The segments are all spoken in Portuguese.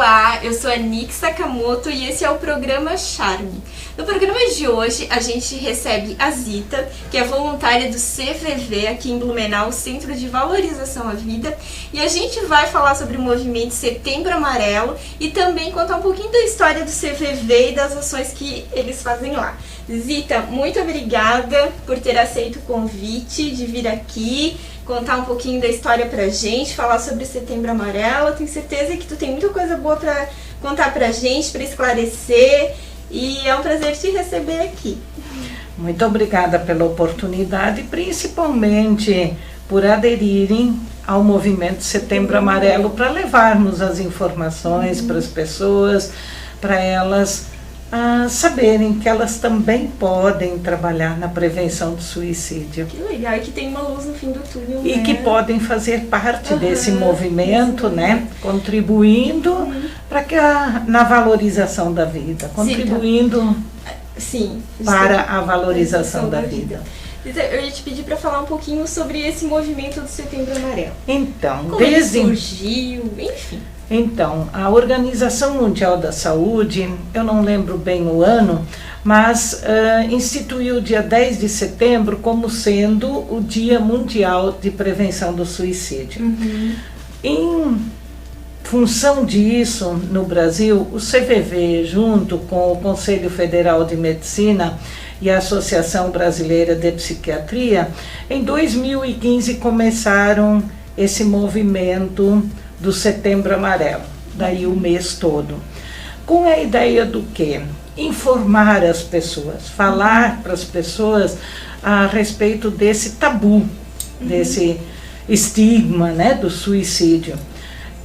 Olá, eu sou a Nick Sakamoto e esse é o programa Charme. No programa de hoje a gente recebe a Zita, que é voluntária do CVV aqui em Blumenau, Centro de Valorização à Vida, e a gente vai falar sobre o movimento Setembro Amarelo e também contar um pouquinho da história do CVV e das ações que eles fazem lá. Zita, muito obrigada por ter aceito o convite de vir aqui, contar um pouquinho da história pra gente, falar sobre o Setembro Amarelo. Eu tenho certeza que tu tem muita coisa boa pra contar pra gente, pra esclarecer, e é um prazer te receber aqui. Muito obrigada pela oportunidade, principalmente por aderirem ao movimento Setembro Amarelo, para levarmos as informações para as pessoas, para elas saberem que elas também podem trabalhar na prevenção do suicídio. Que legal, e que tem uma luz no fim do túnel, e né? que podem fazer parte desse movimento, né? Contribuindo para que na valorização da vida, contribuindo para a valorização da vida. Eu ia te pedir para falar um pouquinho sobre esse movimento do Setembro Amarelo. Então, como ele surgiu, enfim. Então, a Organização Mundial da Saúde, eu não lembro bem o ano, mas instituiu o dia 10 de setembro como sendo o Dia Mundial de Prevenção do Suicídio. Em função disso, no Brasil, o CVV, junto com o Conselho Federal de Medicina e a Associação Brasileira de Psiquiatria, em 2015 começaram esse movimento do Setembro Amarelo, daí o mês todo, com a ideia do quê? Informar as pessoas, falar para as pessoas a respeito desse tabu, desse estigma, né, do suicídio,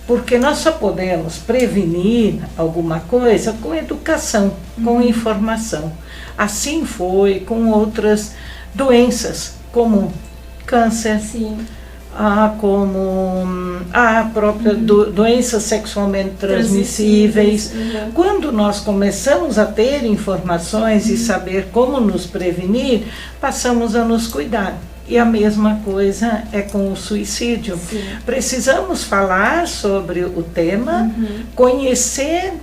porque nós só podemos prevenir alguma coisa com educação, com informação. Assim foi com outras doenças, como câncer, como a própria doenças sexualmente transmissíveis. Quando nós começamos a ter informações e saber como nos prevenir, passamos a nos cuidar. E a mesma coisa é com o suicídio. Precisamos falar sobre o tema, conhecer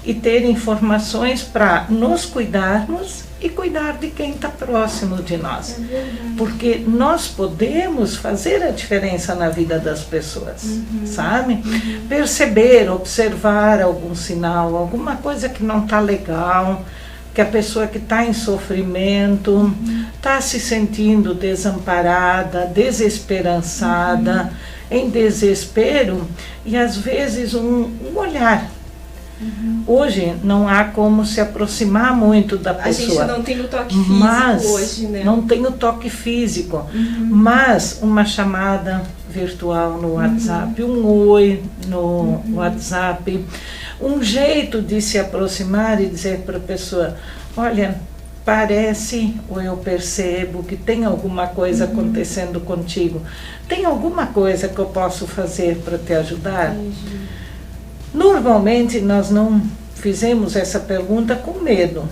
e ter informações para nos cuidarmos e cuidar de quem está próximo de nós. Porque nós podemos fazer a diferença na vida das pessoas, sabe? Perceber, observar algum sinal, alguma coisa que não está legal, que a pessoa que está em sofrimento, está se sentindo desamparada, desesperançada, em desespero, e às vezes um olhar. Hoje não há como se aproximar muito da pessoa. A gente não tem o toque físico hoje, né? Não tem o toque físico, mas uma chamada virtual no WhatsApp, um oi no WhatsApp, um jeito de se aproximar e dizer para a pessoa: olha, parece ou eu percebo que tem alguma coisa acontecendo contigo. Tem alguma coisa que eu posso fazer para te ajudar? Normalmente nós não fizemos essa pergunta com medo.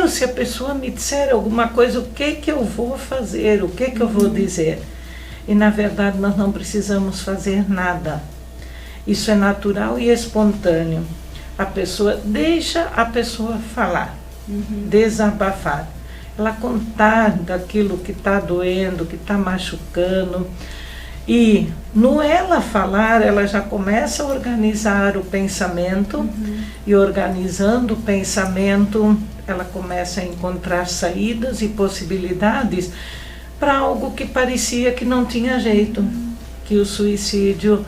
Se a pessoa me disser alguma coisa, o que eu vou fazer? O que eu vou dizer? E na verdade nós não precisamos fazer nada. Isso é natural e espontâneo. Deixa a pessoa falar, desabafar. Ela contar daquilo que está doendo, que está machucando. E no ela falar, ela já começa a organizar o pensamento, e organizando o pensamento, ela começa a encontrar saídas e possibilidades para algo que parecia que não tinha jeito, que o suicídio,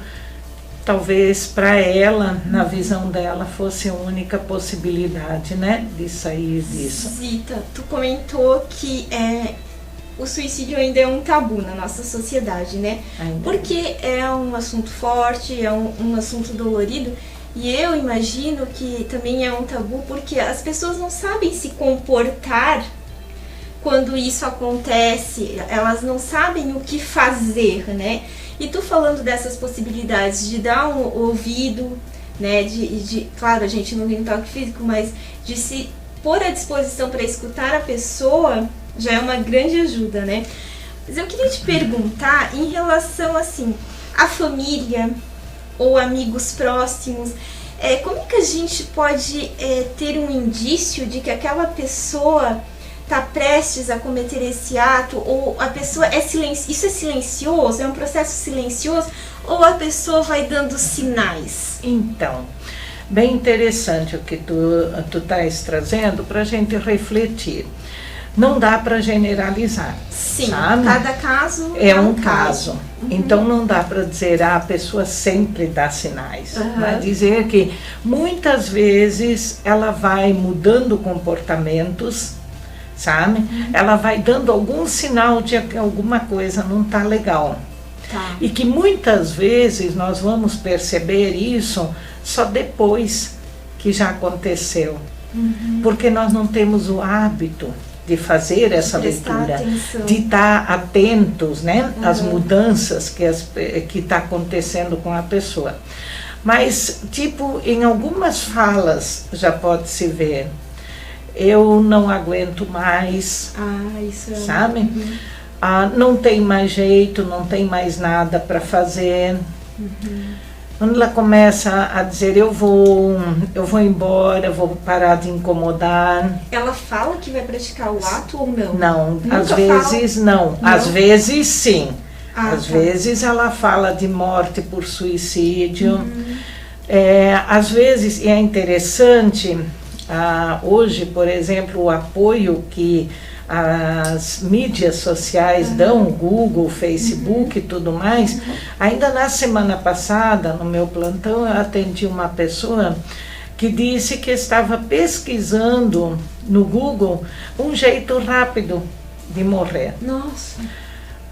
talvez para ela, na visão dela, fosse a única possibilidade, né, de sair disso. Zita, tu comentou que o suicídio ainda é um tabu na nossa sociedade, né? Porque é um assunto forte, é um assunto dolorido, e eu imagino que também é um tabu porque as pessoas não sabem se comportar quando isso acontece, elas não sabem o que fazer, né? E tu falando dessas possibilidades de dar um ouvido, né? Claro, a gente não tem um toque físico, mas de se pôr à disposição para escutar a pessoa, já é uma grande ajuda, né? Mas eu queria te perguntar em relação, assim, à família ou amigos próximos, Como que a gente pode ter um indício de que aquela pessoa está prestes a cometer esse ato, ou a pessoa isso é silencioso, é um processo silencioso, ou a pessoa vai dando sinais? Então, bem interessante o que tu estás trazendo para a gente refletir. Não dá para generalizar. Sim, sabe? Cada caso é um caso. Então não dá para dizer a pessoa sempre dá sinais. Vai dizer que muitas vezes ela vai mudando comportamentos, sabe? Ela vai dando algum sinal de que alguma coisa não está legal. Tá. E que muitas vezes nós vamos perceber isso só depois que já aconteceu. Porque nós não temos o hábito de fazer essa leitura, atenção. de estar atentos, né, às mudanças que está acontecendo com a pessoa. Mas, tipo, em algumas falas já pode se ver, eu não aguento mais, Isso é... sabe? Não tem mais jeito, não tem mais nada para fazer. Quando ela começa a dizer, eu vou embora, vou parar de incomodar. Ela fala que vai praticar o ato ou não? Não, Nunca às vezes não. Às vezes sim. Às vezes ela fala de morte por suicídio. Às vezes, e é interessante, hoje, por exemplo, o apoio que as mídias sociais dão, Google, Facebook e tudo mais. Ainda na semana passada, no meu plantão, eu atendi uma pessoa que disse que estava pesquisando no Google um jeito rápido de morrer. Nossa!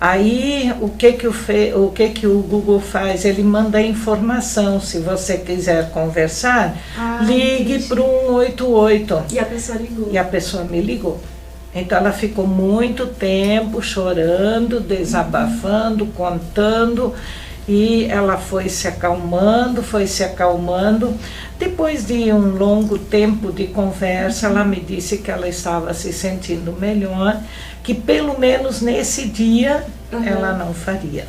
Aí, o que o Google faz? Ele manda informação. Se você quiser conversar, ligue para o 188. E a pessoa ligou. E a pessoa me ligou. Então ela ficou muito tempo chorando, desabafando, contando, e ela foi se acalmando. Depois de um longo tempo de conversa, ela me disse que ela estava se sentindo melhor, que pelo menos nesse dia ela não faria.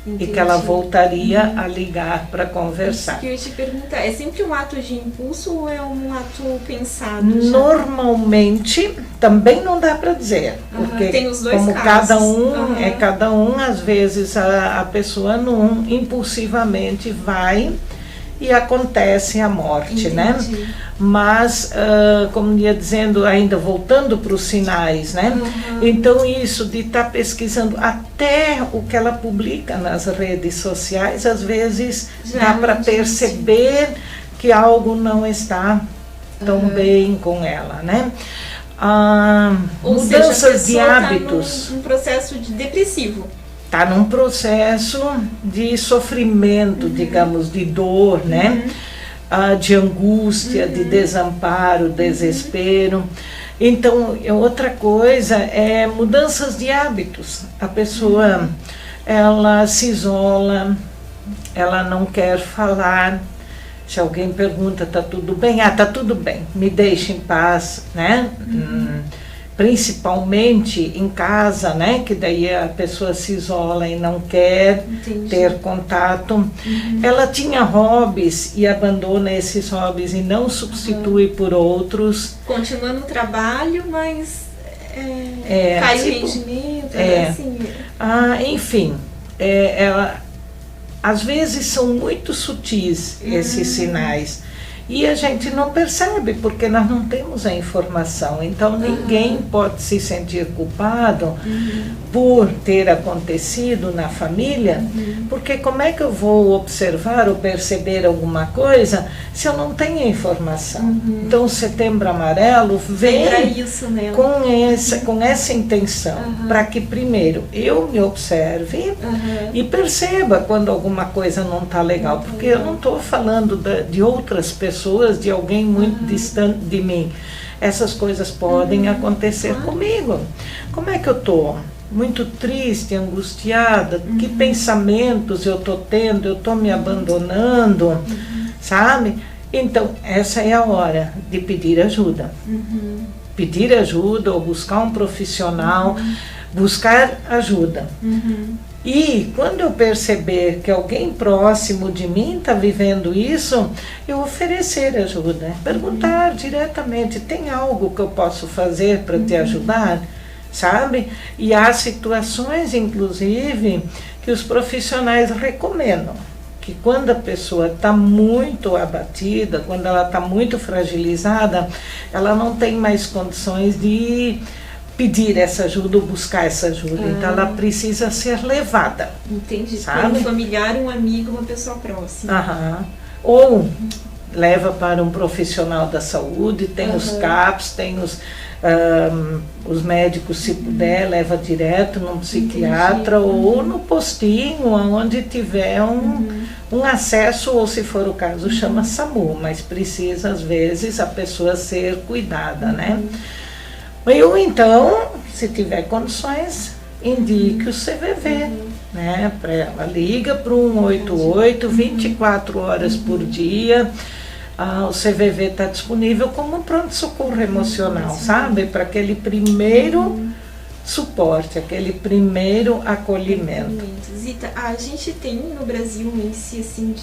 Entendi. E que ela voltaria a ligar para conversar. Isso que eu ia te perguntar, é sempre um ato de impulso ou é um ato pensado? Normalmente, também não dá para dizer, porque tem os dois como casos. cada um, às vezes a pessoa não impulsivamente vai e acontece a morte, né? Mas, como ia dizendo, ainda voltando para os sinais, né? Então isso de estar pesquisando até o que ela publica nas redes sociais, às vezes dá para perceber que algo não está tão bem com ela, né? Mudanças de hábitos. Tá num processo depressivo. Está num processo de sofrimento, digamos, de dor, né? De angústia, de desamparo, desespero. Então, outra coisa é mudanças de hábitos. A pessoa, ela se isola, ela não quer falar. Se alguém pergunta, tá tudo bem? Tá tudo bem, me deixa em paz, né? Principalmente em casa, né? Que daí a pessoa se isola e não quer ter contato. Ela tinha hobbies e abandona esses hobbies e não substitui por outros. Continua no trabalho, mas cai o rendimento, assim. Enfim, às vezes são muito sutis esses sinais. E a gente não percebe, porque nós não temos a informação. Então, ninguém pode se sentir culpado por ter acontecido na família, porque como é que eu vou observar ou perceber alguma coisa se eu não tenho a informação? Então, o Setembro Amarelo vem isso, né? com essa intenção, para que primeiro eu me observe e perceba quando alguma coisa não está legal, porque eu não estou falando de outras pessoas, de alguém muito distante de mim. Essas coisas podem acontecer comigo. Como é que eu estou? Muito triste, angustiada? Que pensamentos eu estou tendo? Eu estou me abandonando? Sabe? Então, essa é a hora de pedir ajuda. Pedir ajuda ou buscar um profissional. Buscar ajuda. E quando eu perceber que alguém próximo de mim está vivendo isso, eu oferecer ajuda, perguntar diretamente, tem algo que eu posso fazer para te ajudar? Sabe? E há situações, inclusive, que os profissionais recomendam, que quando a pessoa está muito abatida, quando ela está muito fragilizada, ela não tem mais condições de pedir essa ajuda ou buscar essa ajuda. Então ela precisa ser levada. Entendi. Sabe? Um familiar, um amigo, uma pessoa próxima. Aham. Ou leva para um profissional da saúde, tem os CAPs, tem os médicos, se puder, leva direto num psiquiatra ou no postinho, onde tiver um acesso, ou se for o caso, chama SAMU, mas precisa, às vezes, a pessoa ser cuidada, né? Eu, então, se tiver condições, indique o CVV, né? Para ela, liga para o 188, 24 horas por dia. O CVV está disponível como um pronto-socorro emocional, sabe? Para aquele primeiro suporte, aquele primeiro acolhimento. Zita, a gente tem no Brasil um índice assim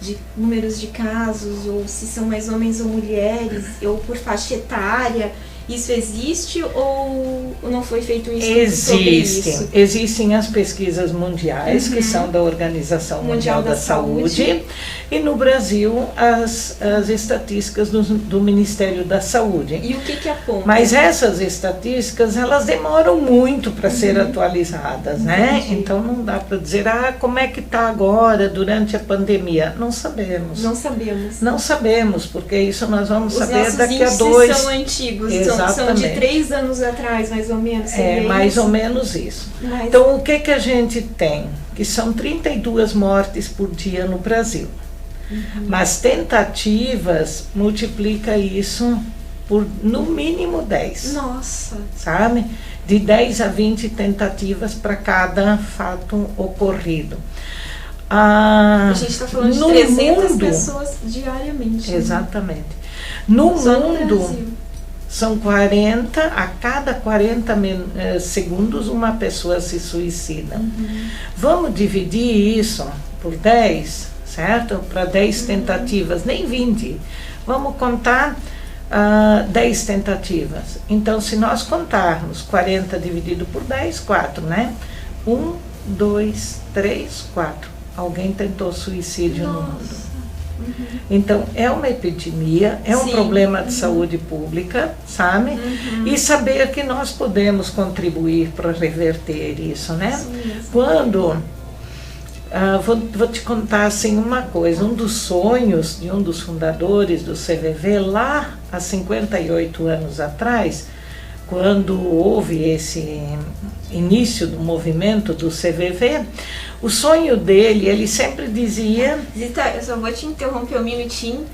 de números de casos, ou se são mais homens ou mulheres, ou por faixa etária. Isso existe ou não foi feito um estudo sobre isso? Existem as pesquisas mundiais, que são da Organização Mundial da Saúde, e no Brasil as estatísticas do Ministério da Saúde. E o que aponta? Mas essas estatísticas, elas demoram muito para ser atualizadas, né? Então não dá para dizer, como é que está agora, durante a pandemia. Não sabemos. Não sabemos. Não sabemos, porque isso nós vamos saber daqui a Os dois... índices são antigos, são de 3 anos atrás, mais ou menos. Mais ou menos isso. Então, o que a gente tem? Que são 32 mortes por dia no Brasil. Mas tentativas multiplica isso por no mínimo 10. Nossa! Sabe? De 10 a 20 tentativas para cada fato ocorrido. A gente está falando de 300 pessoas diariamente. Exatamente. No Só mundo... São 40, a cada 40 segundos uma pessoa se suicida. Vamos dividir isso por 10, certo? Para 10 tentativas, nem 20. Vamos contar 10 tentativas. Então, se nós contarmos 40 dividido por 10, 4, né? 1, 2, 3, 4. Alguém tentou suicídio no mundo. Então, é uma epidemia, é um problema de saúde pública, sabe? E saber que nós podemos contribuir para reverter isso, né? Quando... vou te contar assim uma coisa, um dos sonhos de um dos fundadores do CVV, lá há 58 anos atrás, quando houve esse início do movimento do CVV, o sonho dele, ele sempre dizia... Zita, eu só vou te interromper um minutinho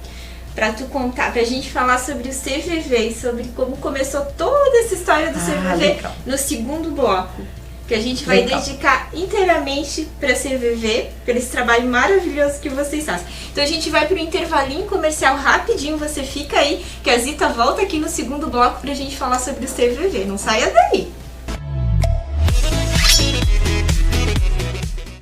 para tu contar, pra gente falar sobre o CVV e sobre como começou toda essa história do CVV legal. No segundo bloco, que a gente vai dedicar inteiramente para CVV, para esse trabalho maravilhoso que vocês fazem. Então a gente vai para o intervalinho comercial rapidinho, você fica aí, que a Zita volta aqui no segundo bloco pra gente falar sobre o CVV, não saia daí!